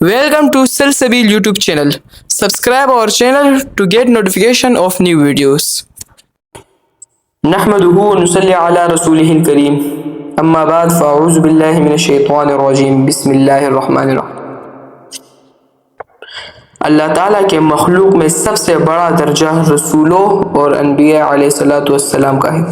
Welcome to Salsabil YouTube channel. Subscribe our channel to get notification of new videos. نحمده ونصلي على رسوله الكريم. أما بعد فأعوذ بالله من الشيطان الرجيم. بسم الله الرحمن الرحيم. اللہ تعالیٰ کے مخلوق میں سب سے بڑا درجہ رسولوں اور انبیاء علیہ السلام کا ہے۔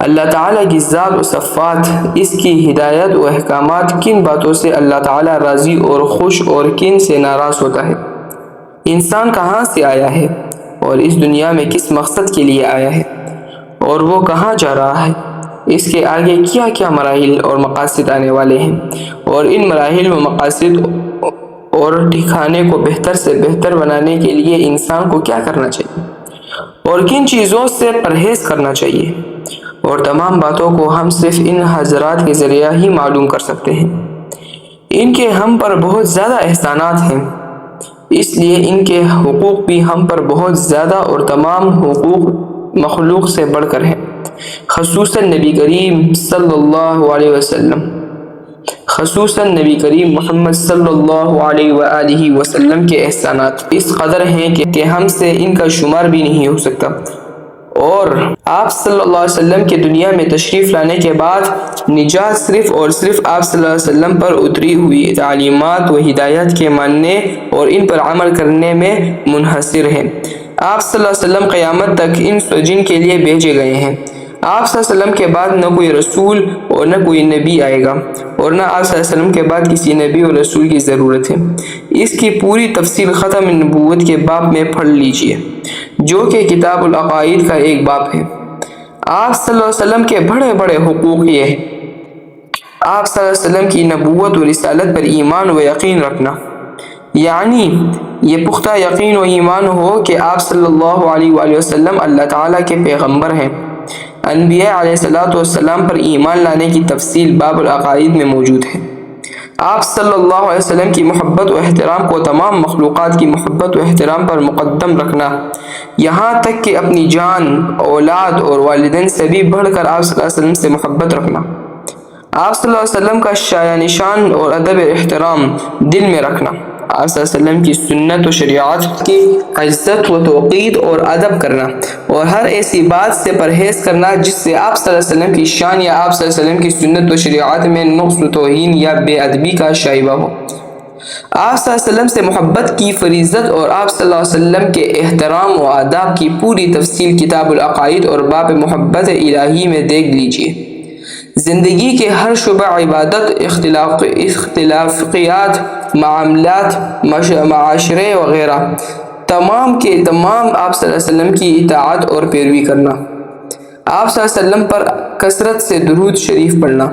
اللہ تعالیٰ کی ذات و صفات، اس کی ہدایت و احکامات، کن باتوں سے اللہ تعالیٰ راضی اور خوش اور کن سے ناراض ہوتا ہے، انسان کہاں سے آیا ہے اور اس دنیا میں کس مقصد کے لیے آیا ہے اور وہ کہاں جا رہا ہے، اس کے آگے کیا کیا مراحل اور مقاصد آنے والے ہیں، اور ان مراحل و مقاصد اور ٹھکانے کو بہتر سے بہتر بنانے کے لیے انسان کو کیا کرنا چاہیے اور کن چیزوں سے پرہیز کرنا چاہیے، اور تمام باتوں کو ہم صرف ان حضرات کے ذریعہ ہی معلوم کر سکتے ہیں۔ ان کے ہم پر بہت زیادہ احسانات ہیں، اس لیے ان کے حقوق بھی ہم پر بہت زیادہ اور تمام حقوق مخلوق سے بڑھ کر ہیں، خصوصاً نبی کریم صلی اللہ علیہ وسلم، خصوصاً نبی کریم محمد صلی اللہ علیہ وآلہ وسلم کے احسانات اس قدر ہیں کہ ہم سے ان کا شمار بھی نہیں ہو سکتا۔ اور آپ صلی اللہ علیہ وسلم کے دنیا میں تشریف لانے کے بعد نجات صرف اور صرف آپ صلی اللہ علیہ وسلم پر اتری ہوئی تعلیمات و ہدایات کے ماننے اور ان پر عمل کرنے میں منحصر ہے۔ آپ صلی اللہ علیہ وسلم قیامت تک انس و جن کے لیے بھیجے گئے ہیں۔ آپ صلی اللہ علیہ وسلم کے بعد نہ کوئی رسول اور نہ کوئی نبی آئے گا، اور نہ آپ صلی اللہ علیہ وسلم کے بعد کسی نبی اور رسول کی ضرورت ہے۔ اس کی پوری تفصیل ختم نبوت کے باب میں پڑھ لیجئے، جو کہ کتاب العقائد کا ایک باب ہے۔ آپ صلی اللہ علیہ وسلم کے بڑے بڑے حقوق یہ ہیں: آپ صلی اللہ علیہ وسلم کی نبوت و رسالت پر ایمان و یقین رکھنا، یعنی یہ پختہ یقین و ایمان ہو کہ آپ صلی اللہ علیہ وآلہ وسلم اللہ تعالیٰ کے پیغمبر ہیں۔ انبیاء علیہ السلام پر ایمان لانے کی تفصیل باب العقائد میں موجود ہے۔ آپ صلی اللہ علیہ وسلم کی محبت و احترام کو تمام مخلوقات کی محبت و احترام پر مقدم رکھنا، یہاں تک کہ اپنی جان، اولاد اور والدین سے بھی بڑھ کر آپ صلی اللہ علیہ وسلم سے محبت رکھنا۔ آپ صلی اللہ علیہ وسلم کا شایع نشان اور ادب احترام دل میں رکھنا، آپ صلی اللہ علیہ وسلم کی سنت و شریعت کی عزت و توقیر اور ادب کرنا، اور ہر ایسی بات سے پرہیز کرنا جس سے آپ صلی اللہ علیہ وسلم کی شان یا آپ صلی اللہ علیہ وسلم کی سنت و شریعت میں نقص و توہین یا بے ادبی کا شائبہ ہو۔ آپ صلی اللہ علیہ وسلم سے محبت کی فریضت اور آپ صلی اللہ علیہ وسلم کے احترام و آداب کی پوری تفصیل کتاب العقائد اور باب محبت الہی میں دیکھ لیجئے۔ زندگی کے ہر شعبہ، عبادت، اخلاقیات، معاملات، معاشرے وغیرہ، تمام کے تمام آپ صلی اللہ علیہ وسلم کی اطاعت اور پیروی کرنا، آپ صلی اللہ علیہ وسلم پر کثرت سے درود شریف پڑھنا،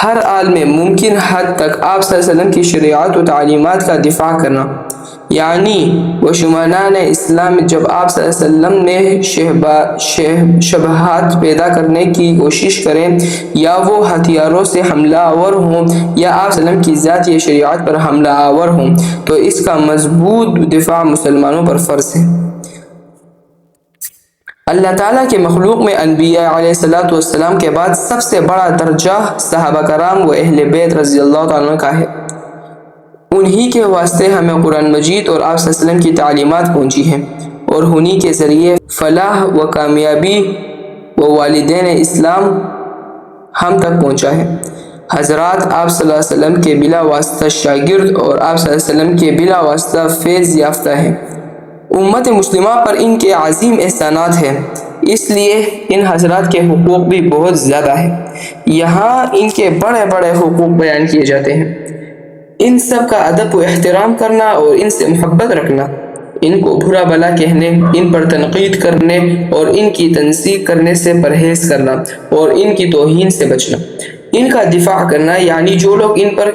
ہر حال میں ممکن حد تک آپ صلی اللہ علیہ وسلم کی شریعت و تعلیمات کا دفاع کرنا، یعنی دشمنان اسلام جب آپ صلی اللہ علیہ وسلم نے شبہات پیدا کرنے کی کوشش کریں یا وہ ہتھیاروں سے حملہ آور ہوں یا آپ صلی اللہ علیہ وسلم کی ذات یا شریعت پر حملہ آور ہوں، تو اس کا مضبوط دفاع مسلمانوں پر فرض ہے۔ اللہ تعالیٰ کے مخلوق میں انبیاء علیہ السلام کے بعد سب سے بڑا درجہ صحابہ کرام و اہل بیت رضی اللہ تعالیٰ عنہ کا ہے۔ انہی کے واسطے ہمیں قرآن مجید اور آپ صلی اللہ علیہ وسلم کی تعلیمات پہنچی ہیں، اور انہی کے ذریعے فلاح و کامیابی و والدین اسلام ہم تک پہنچا ہے۔ حضرات آپ صلی اللہ علیہ وسلم کے بلا واسطہ شاگرد اور آپ صلی اللہ علیہ وسلم کے بلا واسطہ فیض یافتہ ہیں۔ امت مسلمہ پر ان کے عظیم احسانات ہیں، اس لیے ان حضرات کے حقوق بھی بہت زیادہ ہیں۔ یہاں ان کے بڑے بڑے حقوق بیان کیے جاتے ہیں۔ ان سب کا ادب و احترام کرنا اور ان سے محبت رکھنا، ان کو برا بھلا کہنے، ان پر تنقید کرنے اور ان کی تنصیب کرنے سے پرہیز کرنا اور ان کی توہین سے بچنا، ان کا دفاع کرنا، یعنی جو لوگ ان پر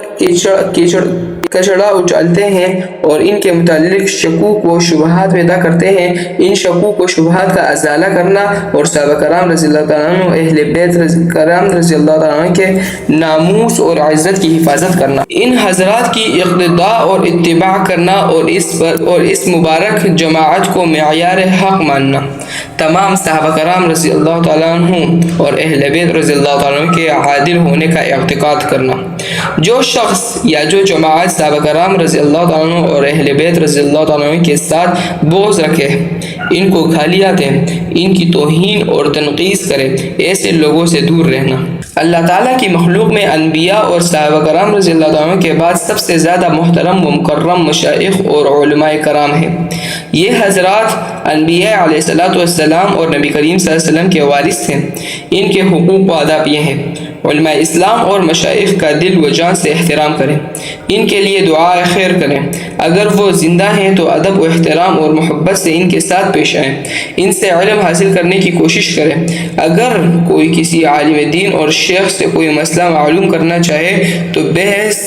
کچڑا اچالتے ہیں اور ان کے متعلق شکوک و شبہات پیدا کرتے ہیں، ان شکوک و شبہات کا ازالہ کرنا اور صحابہ کرام رضی اللہ تعالیٰ عنہ، اہل بیت کرام رضی اللہ تعالیٰ عنہ کے ناموس اور عزت کی حفاظت کرنا، ان حضرات کی اقتداء اور اتباع کرنا اور اس مبارک جماعت کو معیار حق ماننا، تمام صحابہ کرام رضی اللہ تعالیٰ عنہ اور اہل بیت رضی اللہ تعالیٰ عنہ کے عادل ہونے کا اعتقاد کرنا۔ جو شخص یا جو جماعت صحابہ کرام رضی اللہ تعالیٰ عنہ اور اہل بیت رضی اللہ تعالیٰ عنہ کے ساتھ بغض رکھے، ان کو گالیاں دیں، ان کی توہین اور تنقید کرے، ایسے لوگوں سے دور رہنا۔ اللہ تعالیٰ کی مخلوق میں انبیاء اور صحابہ کرام رضی اللہ تعالیٰ عنہ کے بعد سب سے زیادہ محترم و مکرم مشائخ اور علماء کرام ہیں۔ یہ حضرات انبیاء علیہ السلام اور نبی کریم صلی اللہ علیہ وسلم کے وارث ہیں۔ ان کے حقوق و آداب یہ ہیں: علماء اسلام اور مشائخ کا دل و جان سے احترام کریں، ان کے لیے دعائے خیر کریں، اگر وہ زندہ ہیں تو ادب و احترام اور محبت سے ان کے ساتھ پیش آئیں، ان سے علم حاصل کرنے کی کوشش کریں۔ اگر کوئی کسی عالم دین اور شیخ سے کوئی مسئلہ معلوم کرنا چاہے تو بحث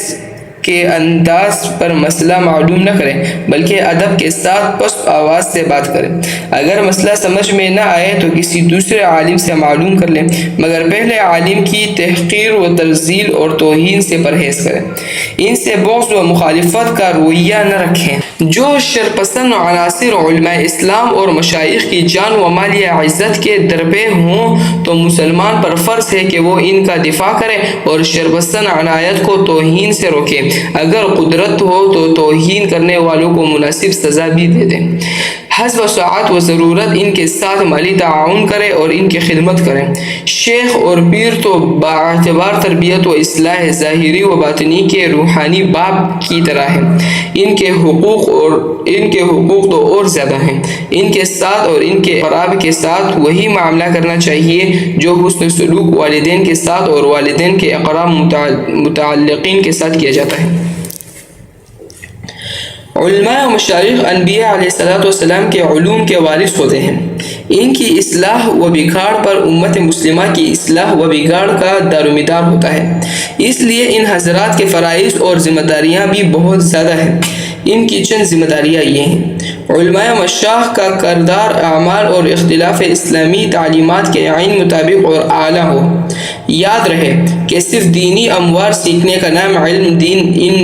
کے انداز پر مسئلہ معلوم نہ کریں، بلکہ ادب کے ساتھ پست آواز سے بات کریں۔ اگر مسئلہ سمجھ میں نہ آئے تو کسی دوسرے عالم سے معلوم کر لیں، مگر پہلے عالم کی تحقیر و ترذیل اور توہین سے پرہیز کریں۔ ان سے بغض و مخالفت کا رویہ نہ رکھیں۔ جو شرپسند عناصر علماء اسلام اور مشائخ کی جان و مال یا عزت کے درپے ہوں تو مسلمان پر فرض ہے کہ وہ ان کا دفاع کرے اور شرپسند عنایت کو توہین سے روکے۔ اگر قدرت ہو تو توہین کرنے والوں کو مناسب سزا بھی دے دیں۔ حسب سعت و ضرورت ان کے ساتھ مالی تعاون کرے اور ان کی خدمت کریں۔ شیخ اور پیر تو باعتبار تربیت و اصلاح ظاہری و باطنی کے روحانی باپ کی طرح ہیں۔ ان کے حقوق تو اور زیادہ ہیں۔ ان کے ساتھ اور ان کے اقراب کے ساتھ وہی معاملہ کرنا چاہیے جو حسن سلوک والدین کے ساتھ اور والدین کے اقراب متعلقین کے ساتھ کیا جاتا ہے۔ علماء و مشائخ انبیاء علیہ السلام کے علوم کے وارث ہوتے ہیں۔ ان کی اصلاح و بگاڑ پر امت مسلمہ کی اصلاح و بگاڑ کا دارومدار ہوتا ہے۔ اس لیے ان حضرات کے فرائض اور ذمہ داریاں بھی بہت زیادہ ہیں۔ ان کی چند ذمہ داریاں یہ ہیں: علماء مشائخ کا کردار اعمال اور اختلاف اسلامی تعلیمات کے عین مطابق اور اعلیٰ ہو۔ یاد رہے کہ صرف دینی امور سیکھنے کا نام علم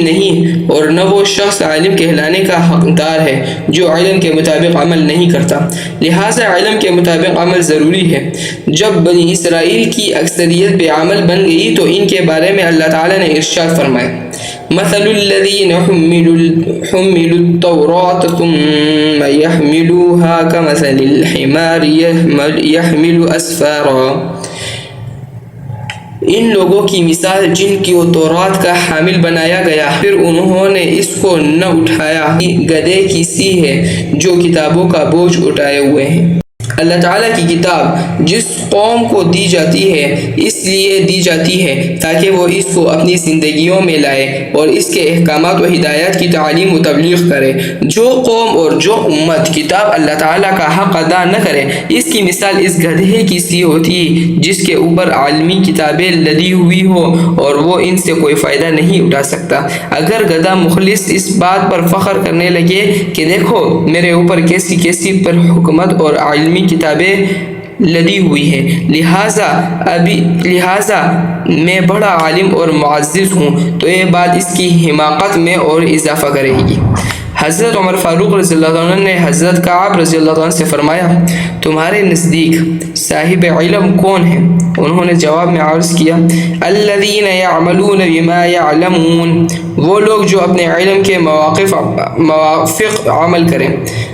نہیں، اور نہ وہ شخص عالم کہلانے کا حقدار ہے جو علم کے مطابق عمل نہیں کرتا۔ لہٰذا علم کے مطابق عمل ضروری ہے۔ جب بنی اسرائیل کی اکثریت بے عمل بن گئی تو ان کے بارے میں اللہ تعالیٰ نے ارشاد فرمایا: مثل الذین حملوا التوراة ثم يحملوها كمثل الحمار يحمل اسفارا۔ ان لوگوں کی مثال جن کو تورات کا حامل بنایا گیا پھر انہوں نے اس کو نہ اٹھایا، گدھے کی سی ہے جو کتابوں کا بوجھ اٹھائے ہوئے ہیں۔ اللہ تعالیٰ کی کتاب جس قوم کو دی جاتی ہے اس لیے دی جاتی ہے تاکہ وہ اس کو اپنی زندگیوں میں لائے اور اس کے احکامات و ہدایات کی تعلیم و تبلیغ کرے۔ جو قوم اور جو امت کتاب اللہ تعالیٰ کا حق ادا نہ کرے اس کی مثال اس گدھے کی سی ہوتی جس کے اوپر عالمی کتابیں لدی ہوئی ہو اور وہ ان سے کوئی فائدہ نہیں اٹھا سکتا۔ اگر گدھا مخلص اس بات پر فخر کرنے لگے کہ دیکھو میرے اوپر کیسی کیسی پر حکمت اور عالمی کتابیں لدی ہوئی ہے، لہٰذا میں بڑا عالم اور معزز ہوں، تو یہ بات اس کی حماقت میں اور اضافہ کرے گی۔ حضرت عمر فاروق رضی اللہ عنہ نے حضرت کعب رضی اللہ عنہ سے فرمایا: تمہارے نزدیک صاحب علم کون ہیں؟ انہوں نے جواب میں عرض کیا: الذین یعملون بما یعلمون، وہ لوگ جو اپنے علم کے موافق عمل کریں۔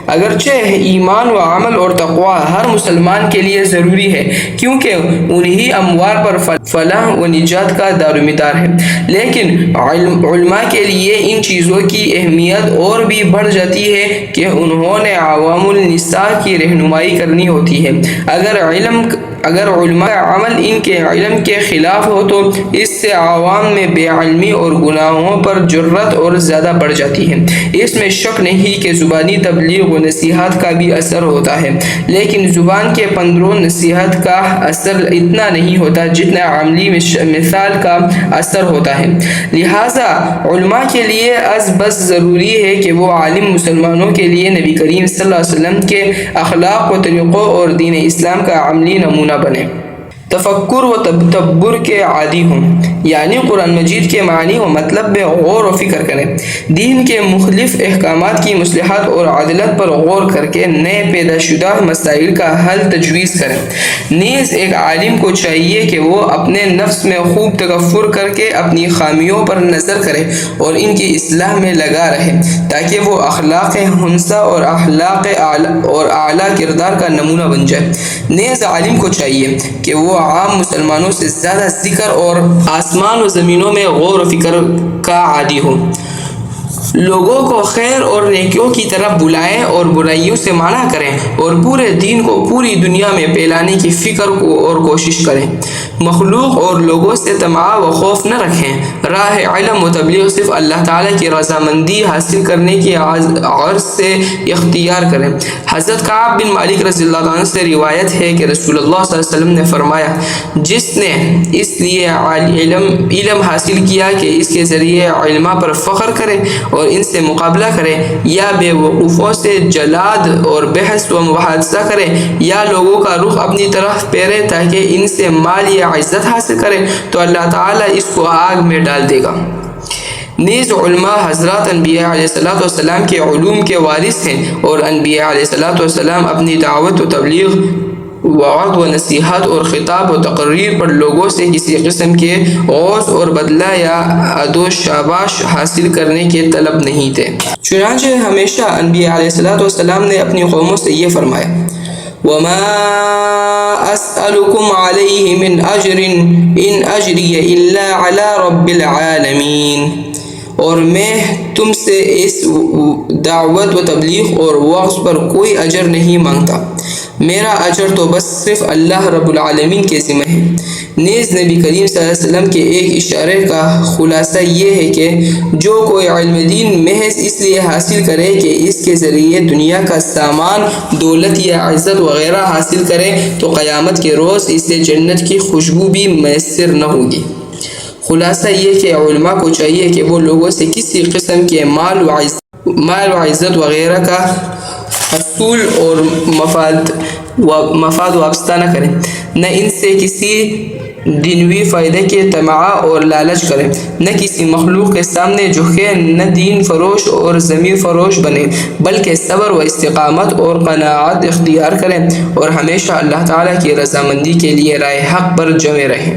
اگرچہ ایمان و عمل اور تقوی ہر مسلمان کے لیے ضروری ہے کیونکہ انہی اموار پر فلاح و نجات کا دارومدار ہے، لیکن علماء کے لیے ان چیزوں کی اہمیت اور بھی بڑھ جاتی ہے کہ انہوں نے عوام الناس کی رہنمائی کرنی ہوتی ہے۔ اگر علماء عمل ان کے علم کے خلاف ہو تو اس سے عوام میں بے علمی اور گناہوں پر جرات اور زیادہ بڑھ جاتی ہے۔ اس میں شک نہیں کہ زبانی تبلیغ و نصیحت کا بھی اثر ہوتا ہے، لیکن زبان کے پندروں نصیحت کا اثر اتنا نہیں ہوتا جتنا عملی مثال کا اثر ہوتا ہے۔ لہٰذا علماء کے لیے از بس ضروری ہے کہ وہ عالم مسلمانوں کے لیے نبی کریم صلی اللہ علیہ وسلم کے اخلاق و طریقوں اور دین اسلام کا عملی نمونہ بنے، تفکر و تدبر کے عادی ہوں، یعنی قرآن مجید کے معنی و مطلب میں غور و فکر کریں، دین کے مختلف احکامات کی مصلحت اور عدالت پر غور کر کے نئے پیدا شدہ مسائل کا حل تجویز کریں۔ نیز ایک عالم کو چاہیے کہ وہ اپنے نفس میں خوب تغور کر کے اپنی خامیوں پر نظر کرے اور ان کی اصلاح میں لگا رہے، تاکہ وہ اخلاق حسنہ اور اخلاق اعلیٰ کردار کا نمونہ بن جائے۔ نیز عالم کو چاہیے کہ وہ عام مسلمانوں سے زیادہ ذکر اور آسمان و زمینوں میں غور و فکر کا عادی ہو، لوگوں کو خیر اور نیکیوں کی طرف بلائیں اور برائیوں سے منع کریں، اور پورے دین کو پوری دنیا میں پھیلانے کی فکر اور کوشش کریں۔ مخلوق اور لوگوں سے طمع و خوف نہ رکھیں۔ راہ علم و تبلیغ صرف اللہ تعالیٰ کی رضامندی حاصل کرنے کی غرض سے اختیار کریں۔ حضرت کعب بن مالک رضی اللہ عنہ سے روایت ہے کہ رسول اللہ صلی اللہ علیہ وسلم نے فرمایا، جس نے اس لیے علم حاصل کیا کہ اس کے ذریعے علماء پر فخر کرے اور ان سے مقابلہ کرے، یا بے وقوفوں سے جلاد اور بحث و مباحثہ کرے، یا لوگوں کا رخ اپنی طرف پھیرے تاکہ ان سے مال یا عزت حاصل کرے، تو اللہ تعالیٰ اس کو آگ میں ڈال دے گا۔ نیز علماء حضرات انبیاء علیہ السلام کے علوم کے وارث ہیں، اور انبیاء علیہ السلام اپنی دعوت و تبلیغ، وعظ و نصیحت اور خطاب و تقریر پر لوگوں سے کسی قسم کے غوث اور بدلہ یا ادو شاباش حاصل کرنے کے طلب نہیں تھے۔ چنانچہ ہمیشہ انبیاء علیہ السلام نے اپنی قوموں سے یہ فرمایا، وَمَا أَسْأَلُكُمْ عَلَيْهِ مِنْ أَجْرٍ إِنْ أَجْرِيَ إِلَّا عَلَى رَبِّ الْعَالَمِينَ، اور میں تم سے اس دعوت و تبلیغ اور وعظ پر کوئی اجر نہیں مانگتا، میرا اجر تو بس صرف اللہ رب العالمین کے ذمہ ہے۔ نیز نبی کریم صلی اللہ علیہ وسلم کے ایک اشارے کا خلاصہ یہ ہے کہ جو کوئی علم دین محض اس لیے حاصل کرے کہ اس کے ذریعے دنیا کا سامان، دولت یا عزت وغیرہ حاصل کرے، تو قیامت کے روز اسے جنت کی خوشبو بھی میسر نہ ہوگی۔ خلاصہ یہ کہ علماء کو چاہیے کہ وہ لوگوں سے کسی قسم کے مال و عزت وغیرہ کا حصول اور مفاد وابستہ نہ کریں، نہ ان سے کسی دنیوی فائدے کے طمع اور لالچ کریں، نہ کسی مخلوق کے سامنے جھکیں، نہ دین فروش اور ضمیر فروش بنیں، بلکہ صبر و استقامت اور قناعت اختیار کریں، اور ہمیشہ اللہ تعالیٰ کی رضامندی کے لیے راہ حق پر جمے رہیں۔